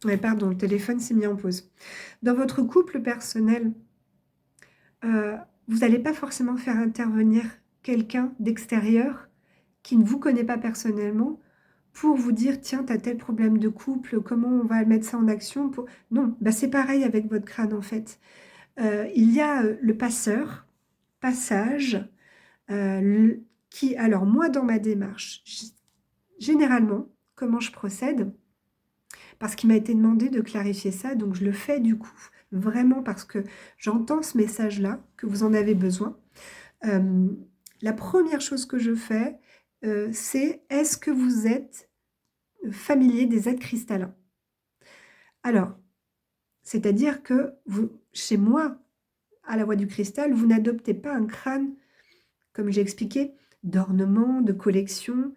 Ouais, pardon, le téléphone s'est mis en pause. Dans votre couple personnel, heu, vous n'allez pas forcément faire intervenir quelqu'un d'extérieur qui ne vous connaît pas personnellement pour vous dire: «Tiens, tu as tel problème de couple, comment on va mettre ça en action pour» non, bah, c'est pareil avec votre crâne, en fait. Il y a, le passeur, passage, l qui alors moi, dans ma démarche, généralement, comment je procède? Parce qu'il m'a été demandé de clarifier ça, donc je le fais du coup, vraiment parce que j'entends ce message-là, que vous en avez besoin. Hem, la première chose que je fais, c'est: «Est-ce que vous êtes familier des êtres cristallins?» Alors, c'est-à-dire que vous chez moi, à la Voix du Cristal, vous n'adoptez pas un crâne, comme j'ai expliqué, d'ornements, de collection,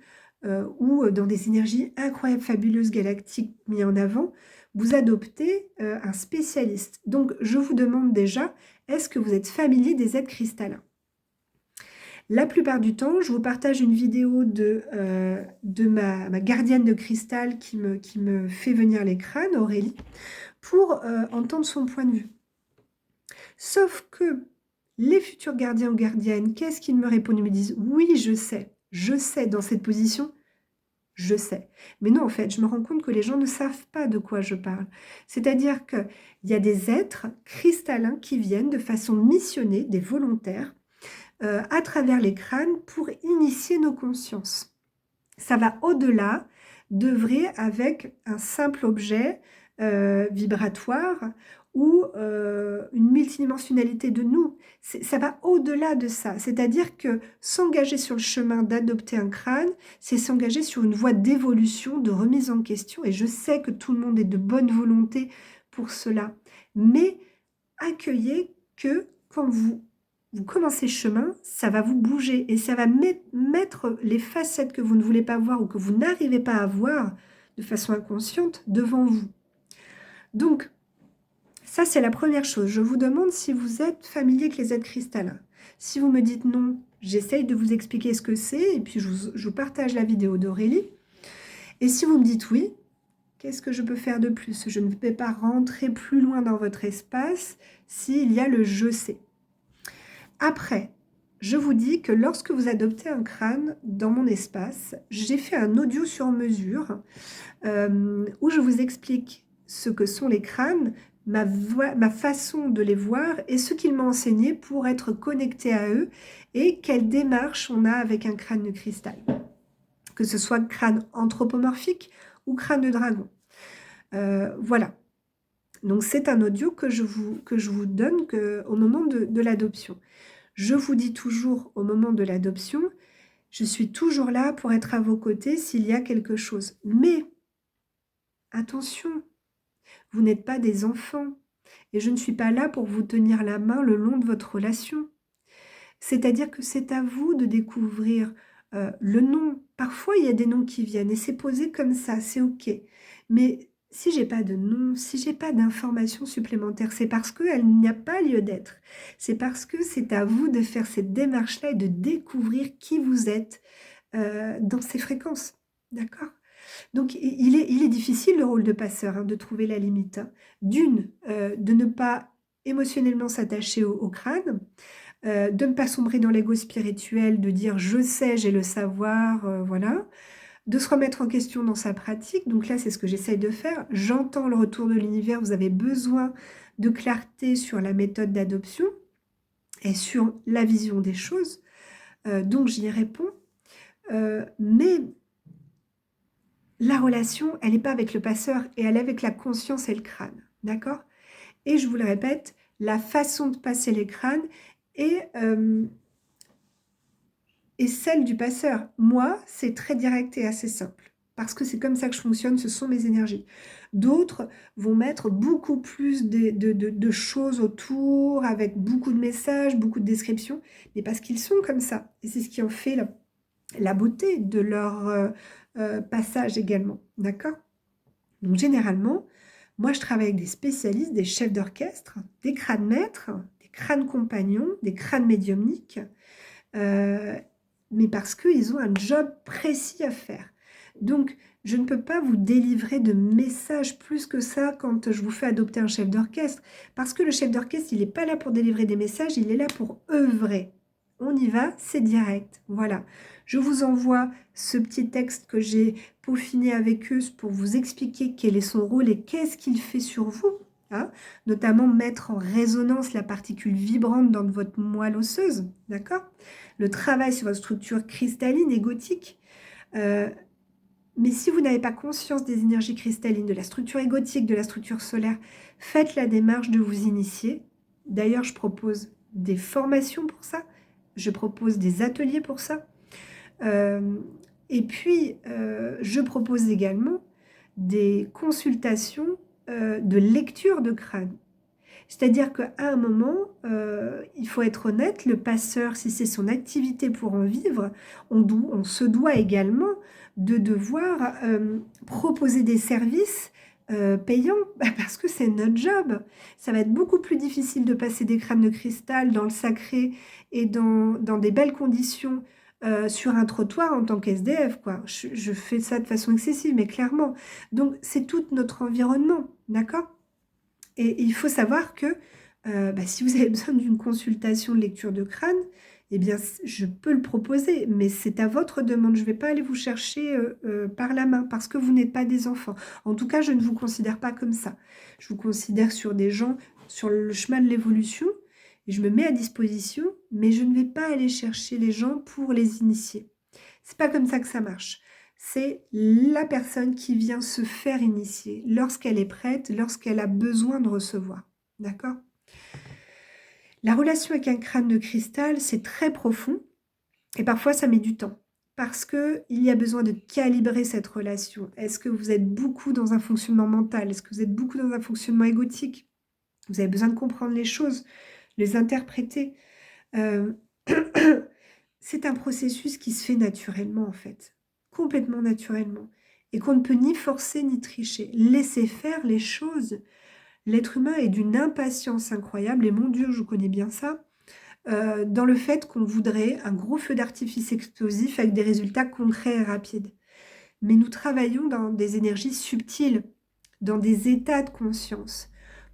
ou dans des énergies incroyables, fabuleuses, galactiques mis en avant. Vous adoptez, un spécialiste. Donc je vous demande déjà, est-ce que vous êtes familier des êtres cristallins? La plupart du temps, je vous partage une vidéo de ma gardienne de cristal qui me fait venir les crânes, Aurélie, pour, entendre son point de vue. Sauf que les futurs gardiens ou gardiennes, qu'est-ce qu'ils me répondent? Ils me disent: «Oui, je sais, dans cette position, je sais». Mais non, en fait, je me rends compte que les gens ne savent pas de quoi je parle. C'est-à-dire qu'il y a des êtres cristallins qui viennent de façon missionnée, des volontaires, à travers les crânes pour initier nos consciences. Ça va au-delà d'œuvrer avec un simple objet, vibratoire ou, une multidimensionnalité de nous. Ça va au-delà de ça. C'est-à-dire que s'engager sur le chemin d'adopter un crâne, c'est s'engager sur une voie d'évolution, de remise en question et je sais que tout le monde est de bonne volonté pour cela. Mais accueillez que quand vous commencez ce chemin, ça va vous bouger et ça va mettre les facettes que vous ne voulez pas voir ou que vous n'arrivez pas à voir de façon inconsciente devant vous. Donc, ça, c'est la première chose. Je vous demande si vous êtes familier avec les êtres cristallins. Si vous me dites non, j'essaye de vous expliquer ce que c'est et puis je vous partage la vidéo d'Aurélie. Et si vous me dites oui, qu'est-ce que je peux faire de plus? Je ne vais pas rentrer plus loin dans votre espace s'il y a le je sais. Après, je vous dis que lorsque vous adoptez un crâne dans mon espace, j'ai fait un audio sur mesure où je vous explique ce que sont les crânes, ma façon de les voir et ce qu'il m'a enseigné pour être connecté à eux et quelle démarche on a avec un crâne de cristal, que ce soit crâne anthropomorphique ou crâne de dragon. Voilà. Donc c'est un audio que je vous donne au moment de l'adoption. Je vous dis toujours au moment de l'adoption, je suis toujours là pour être à vos côtés s'il y a quelque chose. Mais attention, vous n'êtes pas des enfants et je ne suis pas là pour vous tenir la main le long de votre relation. C'est-à-dire que c'est à vous de découvrir, le nom. Parfois, il y a des noms qui viennent et c'est posé comme ça, c'est OK. Mais si j'ai pas de nom, si j'ai pas d'informations supplémentaires, c'est parce qu'elle n'y a pas lieu d'être. C'est parce que c'est à vous de faire cette démarche-là et de découvrir qui vous êtes, dans ces fréquences. D'accord? Donc il est difficile le rôle de passeur, hein, de trouver la limite, hein. D'une, de ne pas émotionnellement s'attacher au crâne, de ne pas sombrer dans l'ego spirituel, de dire: «Je sais, j'ai le savoir», voilà. De se remettre en question dans sa pratique, donc là, c'est ce que j'essaye de faire. J'entends le retour de l'univers, vous avez besoin de clarté sur la méthode d'adoption et sur la vision des choses, donc j'y réponds, mais la relation, elle n'est pas avec le passeur et elle est avec la conscience et le crâne, d'accord? Et je vous le répète, la façon de passer les crânes est, et celle du passeur. Moi, c'est très direct et assez simple, parce que c'est comme ça que je fonctionne, ce sont mes énergies. D'autres vont mettre beaucoup plus de choses autour, avec beaucoup de messages, beaucoup de descriptions, mais parce qu'ils sont comme ça. Et c'est ce qui en fait la beauté de leur passage également. D'accord? Donc généralement, moi je travaille avec des spécialistes, des chefs d'orchestre, des crânes maîtres, des crânes compagnons, des crânes médiumniques, euh, mais parce qu'ils ont un job précis à faire. Donc, Je ne peux pas vous délivrer de messages plus que ça quand je vous fais adopter un chef d'orchestre. Parce que le chef d'orchestre, il n'est pas là pour délivrer des messages, il est là pour œuvrer. On y va, c'est direct. Voilà. Je vous envoie ce petit texte que j'ai peaufiné avec eux pour vous expliquer quel est son rôle et qu'est-ce qu'il fait sur vous. Hein, notamment mettre en résonance la particule vibrante dans votre moelle osseuse. D'accord? Le travail sur votre structure cristalline et gothique. Mais si vous n'avez pas conscience des énergies cristallines, de la structure égotique, de la structure solaire, faites la démarche de vous initier. D'ailleurs, je propose des formations pour ça. Je propose des ateliers pour ça. Et puis, je propose également des consultations de lecture de crâne. C'est-à-dire qu'à un moment, il faut être honnête, le passeur, si c'est son activité pour en vivre, on se doit également de devoir proposer des services payants, parce que c'est notre job. Ça va être beaucoup plus difficile de passer des crânes de cristal dans le sacré et dans des belles conditions sur un trottoir en tant qu'SDF, quoi. Je fais ça de façon excessive, mais clairement. Donc, c'est tout notre environnement, d'accord? Et il faut savoir que si vous avez besoin d'une consultation de lecture de crâne, eh bien, je peux le proposer, mais c'est à votre demande. Je ne vais pas aller vous chercher par la main parce que vous n'êtes pas des enfants. En tout cas, je ne vous considère pas comme ça. Je vous considère sur des gens sur le chemin de l'évolution et je me mets à disposition, mais je ne vais pas aller chercher les gens pour les initier. C'est pas comme ça que ça marche. C'est la personne qui vient se faire initier lorsqu'elle est prête, lorsqu'elle a besoin de recevoir. D'accord? La relation avec un crâne de cristal, c'est très profond et parfois ça met du temps parce qu'il y a besoin de calibrer cette relation. Est-ce que vous êtes beaucoup dans un fonctionnement mental? Est-ce que vous êtes beaucoup dans un fonctionnement égotique? Vous avez besoin de comprendre les choses, les interpréter. Euh, C'est un processus qui se fait naturellement en fait, complètement naturellement, et qu'on ne peut ni forcer ni tricher. Laisser faire les choses. L'être humain est d'une impatience incroyable, et mon Dieu, je connais bien ça, dans le fait qu'on voudrait un gros feu d'artifice explosif avec des résultats concrets et rapides. Mais nous travaillons dans des énergies subtiles, dans des états de conscience,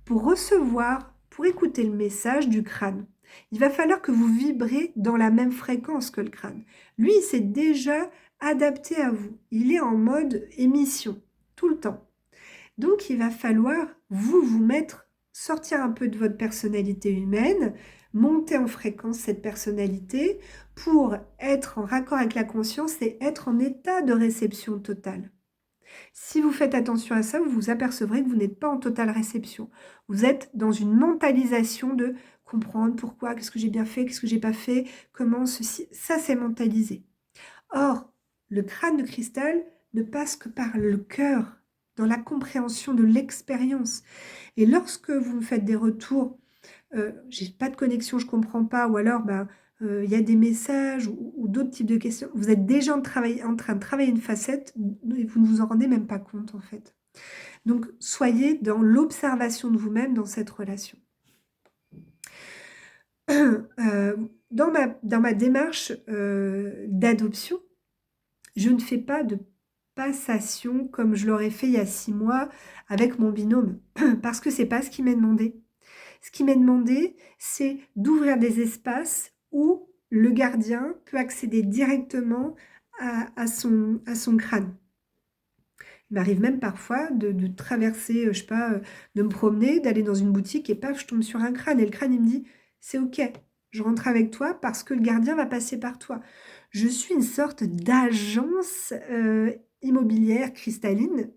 pour recevoir, pour écouter le message du crâne. Il va falloir que vous vibrez dans la même fréquence que le crâne. Lui, il s'est déjà adapté à vous. Il est en mode émission, tout le temps. Donc, il va falloir vous mettre, sortir un peu de votre personnalité humaine, monter en fréquence cette personnalité pour être en raccord avec la conscience et être en état de réception totale. Si vous faites attention à ça, vous vous apercevrez que vous n'êtes pas en totale réception. Vous êtes dans une mentalisation de comprendre pourquoi, qu'est-ce que j'ai bien fait, qu'est-ce que j'ai pas fait, comment ceci. Ça, c'est mentalisé. Or, le crâne de cristal ne passe que par le cœur, dans la compréhension de l'expérience. Et lorsque vous me faites des retours, j'ai pas de connexion, je comprends pas, ou alors il y a des messages ou d'autres types de questions, vous êtes déjà en train de travailler une facette et vous ne vous en rendez même pas compte en fait. Donc soyez dans l'observation de vous-même dans cette relation. Dans ma démarche d'adoption, je ne fais pas de passation comme je l'aurais fait il y a 6 mois avec mon binôme, parce que c'est pas ce qui m'est demandé. Ce qui m'est demandé, c'est d'ouvrir des espaces où le gardien peut accéder directement à son crâne. Il m'arrive même parfois de traverser, je sais pas, de me promener, d'aller dans une boutique et paf, je tombe sur un crâne. Et le crâne, il me dit, c'est OK, je rentre avec toi parce que le gardien va passer par toi. Je suis une sorte d'agence immobilière cristalline.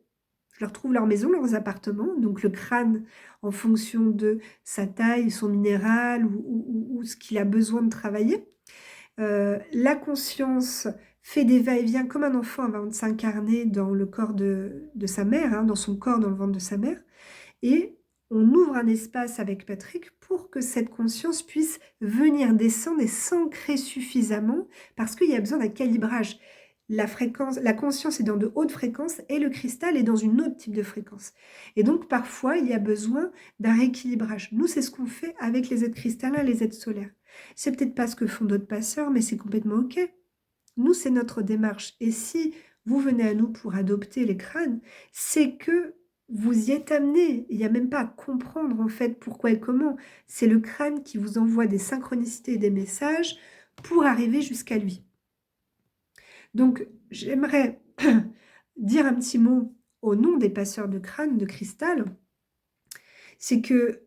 Je leur trouve leur maison, leurs appartements. Donc le crâne, en fonction de sa taille, son minéral ou ce qu'il a besoin de travailler. La conscience fait des va-et-vient comme un enfant avant de s'incarner dans le corps de sa mère, hein, dans son corps, dans le ventre de sa mère. Et on ouvre un espace avec Patrick pour que cette conscience puisse venir descendre et s'ancrer suffisamment parce qu'il y a besoin d'un calibrage. La conscience est dans de hautes fréquences et le cristal est dans une autre type de fréquence. Et donc, parfois, il y a besoin d'un rééquilibrage. Nous, c'est ce qu'on fait avec les êtres cristallins, les êtres solaires. C'est peut-être pas ce que font d'autres passeurs, mais c'est complètement OK. Nous, c'est notre démarche. Et si vous venez à nous pour adopter les crânes, c'est que vous y êtes amené. Il n'y a même pas à comprendre en fait pourquoi et comment. C'est le crâne qui vous envoie des synchronicités et des messages pour arriver jusqu'à lui. Donc, j'aimerais dire un petit mot au nom des passeurs de crâne, de cristal. C'est que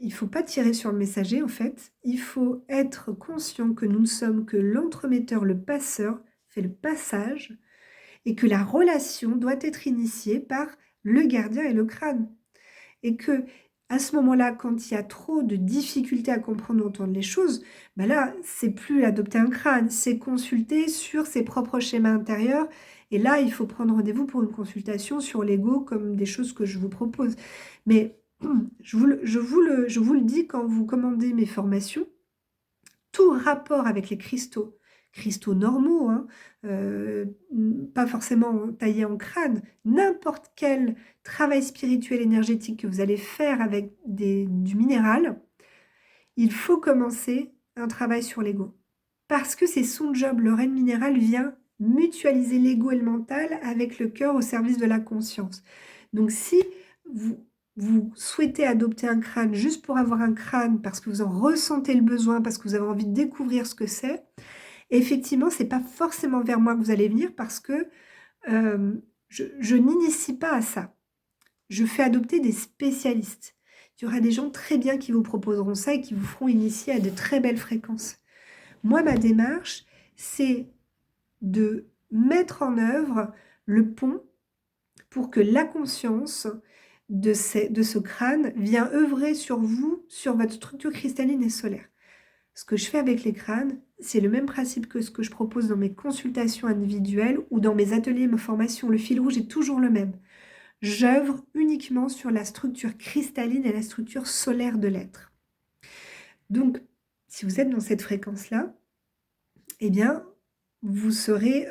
il ne faut pas tirer sur le messager en fait. Il faut être conscient que nous ne sommes que l'entremetteur, le passeur, fait le passage, et que la relation doit être initiée par le gardien et le crâne. Et que à ce moment-là, quand il y a trop de difficultés à comprendre ou entendre les choses, ben là, c'est plus adopter un crâne, c'est consulter sur ses propres schémas intérieurs. Et là, il faut prendre rendez-vous pour une consultation sur l'ego, comme des choses que je vous propose. Mais je vous le dis quand vous commandez mes formations, tout rapport avec les cristaux, cristaux normaux, hein, pas forcément taillés en crâne, n'importe quel travail spirituel énergétique que vous allez faire avec du minéral, il faut commencer un travail sur l'ego. Parce que c'est son job, le reine minéral vient mutualiser l'ego et le mental avec le cœur au service de la conscience. Donc si vous souhaitez adopter un crâne juste pour avoir un crâne, parce que vous en ressentez le besoin, parce que vous avez envie de découvrir ce que c'est, effectivement, ce n'est pas forcément vers moi que vous allez venir parce que je n'initie pas à ça. Je fais adopter des spécialistes. Il y aura des gens très bien qui vous proposeront ça et qui vous feront initier à de très belles fréquences. Moi, ma démarche, c'est de mettre en œuvre le pont pour que la conscience de ce crâne vienne œuvrer sur vous, sur votre structure cristalline et solaire. Ce que je fais avec les crânes, c'est le même principe que ce que je propose dans mes consultations individuelles ou dans mes ateliers et mes formations. Le fil rouge est toujours le même. J'œuvre uniquement sur la structure cristalline et la structure solaire de l'être. Donc, si vous êtes dans cette fréquence-là, eh bien, vous serez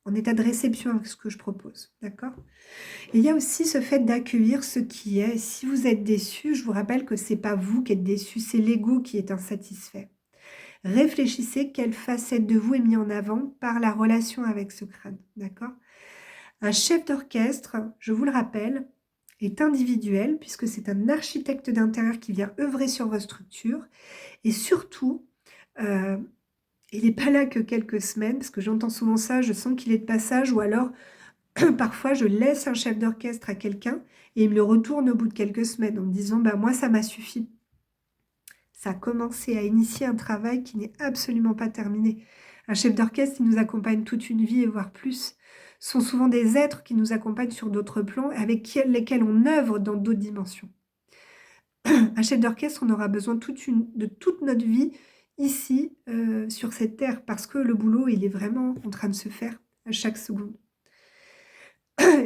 en état de réception avec ce que je propose. D'accord ? Et il y a aussi ce fait d'accueillir ce qui est. Si vous êtes déçu, je vous rappelle que ce n'est pas vous qui êtes déçu, c'est l'ego qui est insatisfait. Réfléchissez quelle facette de vous est mise en avant par la relation avec ce crâne. D'accord ? Un chef d'orchestre, je vous le rappelle, est individuel puisque c'est un architecte d'intérieur qui vient œuvrer sur votre structure. Et surtout, il n'est pas là que quelques semaines, parce que j'entends souvent ça, je sens qu'il est de passage, ou alors parfois je laisse un chef d'orchestre à quelqu'un et il me le retourne au bout de quelques semaines en me disant bah, « moi ça m'a suffi ». Ça a commencé à initier un travail qui n'est absolument pas terminé. Un chef d'orchestre qui nous accompagne toute une vie et voire plus sont souvent des êtres qui nous accompagnent sur d'autres plans avec lesquels on œuvre dans d'autres dimensions. Un chef d'orchestre, on aura besoin de toute notre vie ici, sur cette terre, parce que le boulot, il est vraiment en train de se faire à chaque seconde.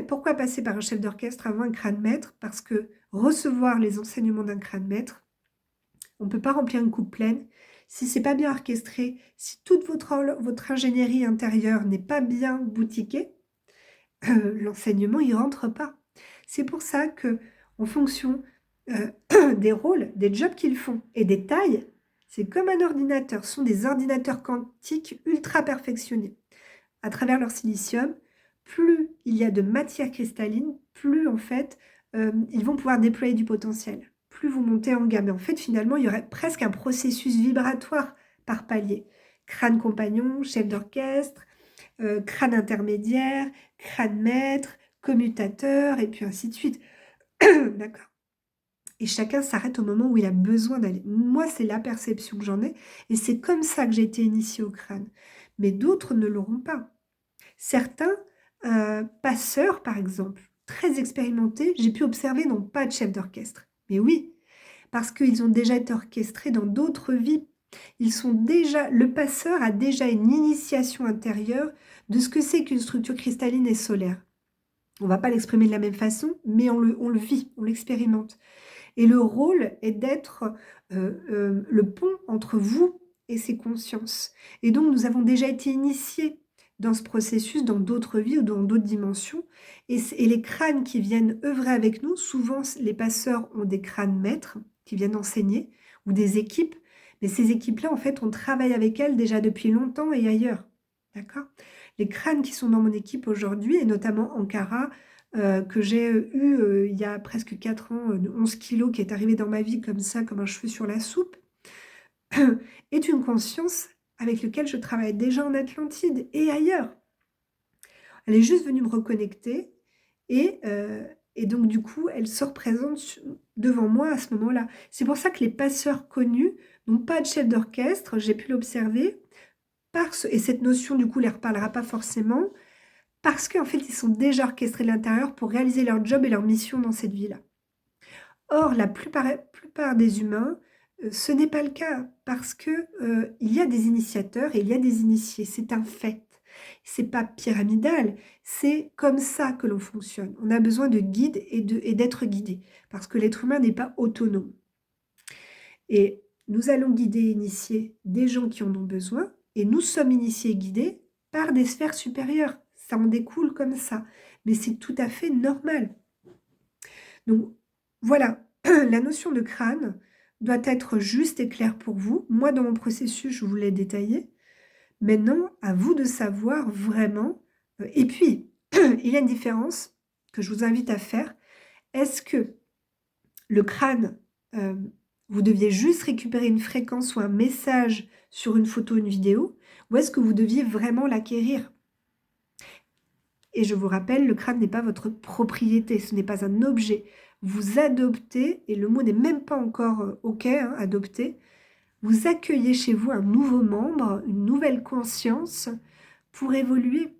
Pourquoi passer par un chef d'orchestre avant un crâne maître? Parce que recevoir les enseignements d'un crâne maître, on ne peut pas remplir une coupe pleine. Si ce n'est pas bien orchestré, si toute votre ingénierie intérieure n'est pas bien boutiquée, l'enseignement, il ne rentre pas. C'est pour ça que, en fonction des rôles, des jobs qu'ils font et des tailles, c'est comme un ordinateur. Ce sont des ordinateurs quantiques ultra perfectionnés. À travers leur silicium, plus il y a de matière cristalline, plus en fait, ils vont pouvoir déployer du potentiel. Plus vous montez en gamme. Et en fait, finalement, il y aurait presque un processus vibratoire par palier. Crâne compagnon, chef d'orchestre, crâne intermédiaire, crâne maître, commutateur, et puis ainsi de suite. D'accord. Et chacun s'arrête au moment où il a besoin d'aller. Moi, c'est la perception que j'en ai, et c'est comme ça que j'ai été initiée au crâne. Mais d'autres ne l'auront pas. Certains passeurs, par exemple, très expérimentés, j'ai pu observer, n'ont pas de chef d'orchestre. Mais oui, parce qu'ils ont déjà été orchestrés dans d'autres vies. Le passeur a déjà une initiation intérieure de ce que c'est qu'une structure cristalline et solaire. On ne va pas l'exprimer de la même façon, mais on le vit, on l'expérimente. Et le rôle est d'être le pont entre vous et ces consciences. Et donc, nous avons déjà été initiés dans ce processus, dans d'autres vies ou dans d'autres dimensions. Et les crânes qui viennent œuvrer avec nous, souvent les passeurs ont des crânes maîtres qui viennent enseigner, ou des équipes. Mais ces équipes-là, en fait, on travaille avec elles déjà depuis longtemps et ailleurs. D'accord ? Les crânes qui sont dans mon équipe aujourd'hui, et notamment Ankara, que j'ai eu il y a presque 4 ans, de 11 kilos, qui est arrivé dans ma vie comme ça, comme un cheveu sur la soupe, est une conscience avec laquelle je travaille déjà en Atlantide et ailleurs. Elle est juste venue me reconnecter et, donc du coup, elle se représente devant moi à ce moment-là. C'est pour ça que les passeurs connus n'ont pas de chef d'orchestre, j'ai pu l'observer, et cette notion du coup ne les reparlera pas forcément, parce qu'en fait, ils sont déjà orchestrés de l'intérieur pour réaliser leur job et leur mission dans cette vie-là. Or, la plupart des humains, ce n'est pas le cas parce que, il y a des initiateurs et il y a des initiés, c'est un fait. C'est pas pyramidal, c'est comme ça que l'on fonctionne. On a besoin de guides et d'être guidé parce que l'être humain n'est pas autonome et nous allons guider et initier des gens qui en ont besoin et nous sommes initiés et guidés par des sphères supérieures. Ça en découle comme ça, mais c'est tout à fait normal. Donc voilà, la notion de crâne doit être juste et claire pour vous. Moi, dans mon processus, je vous l'ai détaillé. Maintenant, à vous de savoir vraiment. Et puis, il y a une différence que je vous invite à faire. Est-ce que le crâne, euh, vous deviez juste récupérer une fréquence ou un message sur une photo, une vidéo, ou est-ce que vous deviez vraiment l'acquérir? Et je vous rappelle, le crâne n'est pas votre propriété, ce n'est pas un objet. Vous adoptez, et le mot n'est même pas encore OK, hein, adopter, vous accueillez chez vous un nouveau membre, une nouvelle conscience pour évoluer.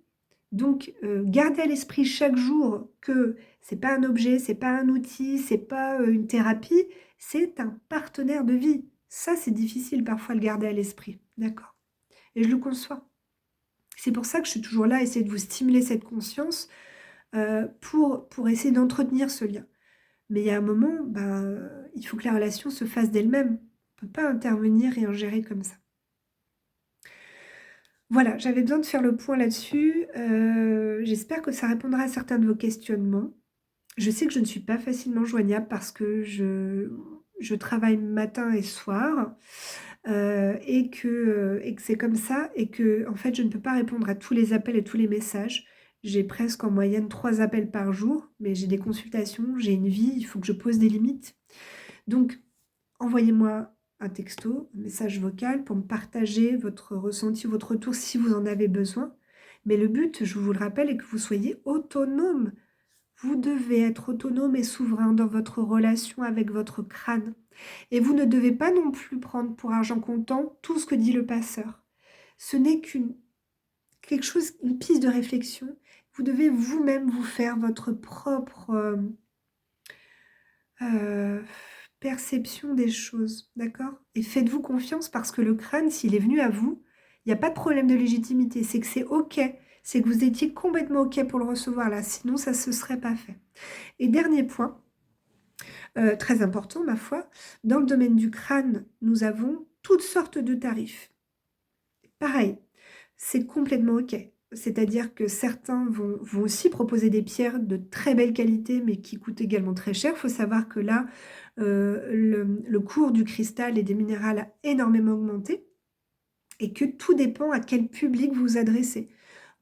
Donc, gardez à l'esprit chaque jour que c'est pas un objet, c'est pas un outil, c'est pas une thérapie, c'est un partenaire de vie. Ça, c'est difficile parfois de le garder à l'esprit, d'accord? Et je le conçois. C'est pour ça que je suis toujours là à essayer de vous stimuler cette conscience pour essayer d'entretenir ce lien. Mais il y a un moment, ben, il faut que la relation se fasse d'elle-même. On ne peut pas intervenir et en gérer comme ça. Voilà, j'avais besoin de faire le point là-dessus. J'espère que ça répondra à certains de vos questionnements. Je sais que je ne suis pas facilement joignable parce que je travaille matin et soir et que c'est comme ça et que en fait, je ne peux pas répondre à tous les appels et tous les messages. J'ai presque en moyenne 3 appels par jour, mais j'ai des consultations, j'ai une vie, il faut que je pose des limites. Donc, envoyez-moi un texto, un message vocal pour me partager votre ressenti, votre retour si vous en avez besoin. Mais le but, je vous le rappelle, est que vous soyez autonome. Vous devez être autonome et souverain dans votre relation avec votre crâne. Et vous ne devez pas non plus prendre pour argent comptant tout ce que dit le passeur. Ce n'est quelque chose, une piste de réflexion. Vous devez vous-même vous faire votre propre euh, perception des choses, d'accord? Et faites-vous confiance parce que le crâne, s'il est venu à vous, il n'y a pas de problème de légitimité. C'est que c'est OK. C'est que vous étiez complètement OK pour le recevoir là. Sinon, ça ne se serait pas fait. Et dernier point, très important, ma foi, dans le domaine du crâne, nous avons toutes sortes de tarifs. Pareil, c'est complètement OK. C'est-à-dire que certains vont aussi proposer des pierres de très belle qualité, mais qui coûtent également très cher. Il faut savoir que là, le cours du cristal et des minéraux a énormément augmenté et que tout dépend à quel public vous vous adressez.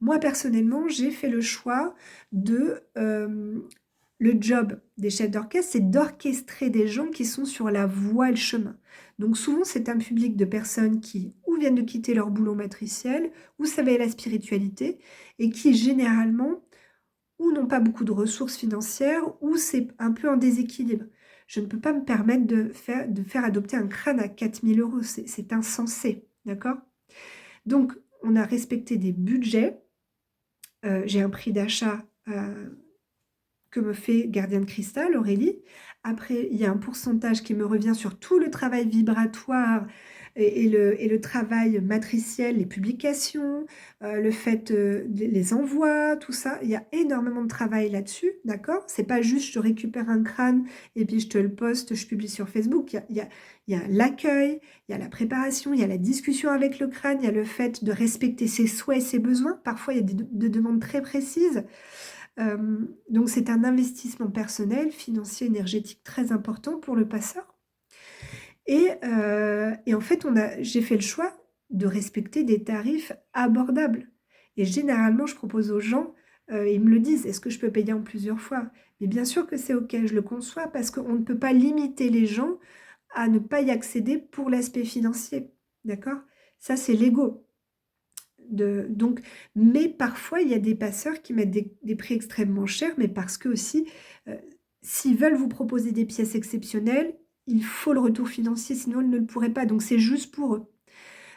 Moi, personnellement, j'ai fait le choix de... le job des chefs d'orchestre, c'est d'orchestrer des gens qui sont sur la voie et le chemin. Donc souvent, c'est un public de personnes qui ou viennent de quitter leur boulot matriciel, ou s'éveillent à la spiritualité, et qui généralement ou n'ont pas beaucoup de ressources financières, ou c'est un peu en déséquilibre. Je ne peux pas me permettre de faire adopter un crâne à 4 000 euros, c'est insensé, d'accord? Donc, on a respecté des budgets. J'ai un prix d'achat que me fait Gardien de Cristal, Aurélie. Après, il y a un pourcentage qui me revient sur tout le travail vibratoire et le travail matriciel, les publications, le fait, les envois, tout ça. Il y a énormément de travail là-dessus, d'accord? C'est pas juste je récupère un crâne et puis je te le poste, je publie sur Facebook. Il y a l'accueil, il y a la préparation, il y a la discussion avec le crâne, il y a le fait de respecter ses souhaits et ses besoins. Parfois, il y a des demandes très précises. Donc c'est un investissement personnel, financier, énergétique très important pour le passeur. Et en fait, j'ai fait le choix de respecter des tarifs abordables. Et généralement, je propose aux gens, ils me le disent: «Est-ce que je peux payer en plusieurs fois?» Mais bien sûr que c'est OK, je le conçois parce qu'on ne peut pas limiter les gens à ne pas y accéder pour l'aspect financier, d'accord? Ça, c'est l'ego. Donc mais parfois, il y a des passeurs qui mettent des prix extrêmement chers, mais parce que aussi, heu, s'ils veulent vous proposer des pièces exceptionnelles, il faut le retour financier, sinon ils ne le pourraient pas, donc c'est juste pour eux.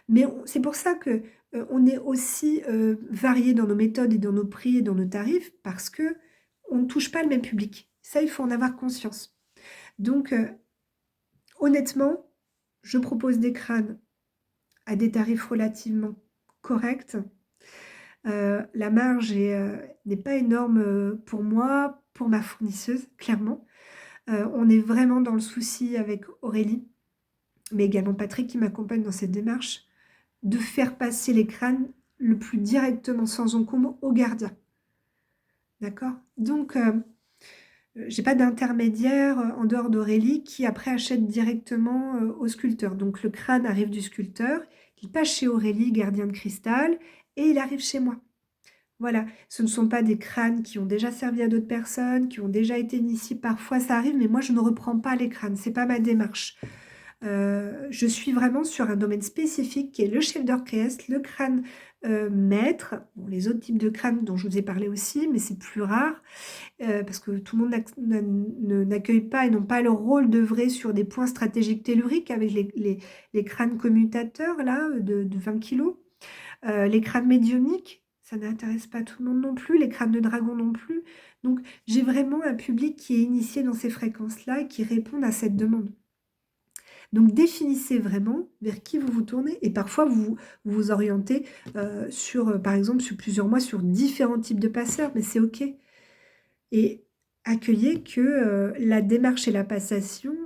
Mais on c'est pour ça que, on est aussi, variés dans nos méthodes et dans nos prix et dans nos tarifs parce que on ne touche pas le même public. Ça, il faut en avoir conscience. Donc, honnêtement, je propose des crânes à des tarifs relativement corrects. La marge n'est pas énorme, pour moi, pour ma fournisseuse, clairement. On est vraiment dans le souci avec Aurélie, mais également Patrick qui m'accompagne dans cette démarche, de faire passer les crânes le plus directement, sans encombre, au gardien. D'accord? Donc, j'ai pas d'intermédiaire, en dehors d'Aurélie qui après achète directement, au sculpteur. Donc le crâne arrive du sculpteur, il passe chez Aurélie, gardien de cristal, et il arrive chez moi. Voilà, ce ne sont pas des crânes qui ont déjà servi à d'autres personnes, qui ont déjà été initiés. Parfois ça arrive, mais moi je ne reprends pas les crânes, c'est pas ma démarche. Je suis vraiment sur un domaine spécifique qui est le chef d'orchestre, le crâne, maître. Bon, les autres types de crânes dont je vous ai parlé aussi, mais c'est plus rare, parce que tout le monde n'accueille pas et n'ont pas le rôle d'œuvrer sur des points stratégiques telluriques avec les crânes commutateurs là, de 20 kilogrammes. Les crânes médiumniques, ça n'intéresse pas tout le monde non plus, les crânes de dragon non plus. Donc j'ai vraiment un public qui est initié dans ces fréquences-là et qui répondent à cette demande. Donc définissez vraiment vers qui vous vous tournez et parfois vous vous orientez, sur, par exemple, sur plusieurs mois, sur différents types de passeurs, mais c'est OK. Et accueillez que, la démarche et la passation,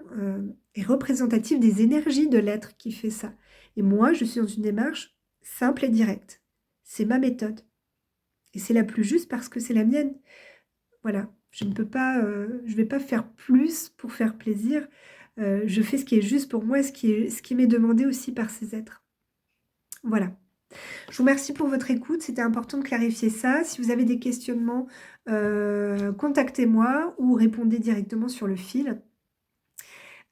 est représentative des énergies de l'être qui fait ça. Et moi, je suis dans une démarche simple et directe. C'est ma méthode et c'est la plus juste parce que c'est la mienne. Voilà, je ne peux pas, je vais pas faire plus pour faire plaisir. Je fais ce qui est juste pour moi, ce qui m'est demandé aussi par ces êtres. Voilà. Je vous remercie pour votre écoute, c'était important de clarifier ça. Si vous avez des questionnements, contactez-moi ou répondez directement sur le fil.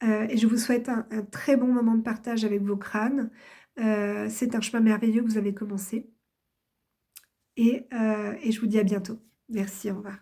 Et je vous souhaite un très bon moment de partage avec vos crânes. C'est un chemin merveilleux que vous avez commencé et je vous dis à bientôt. Merci, au revoir.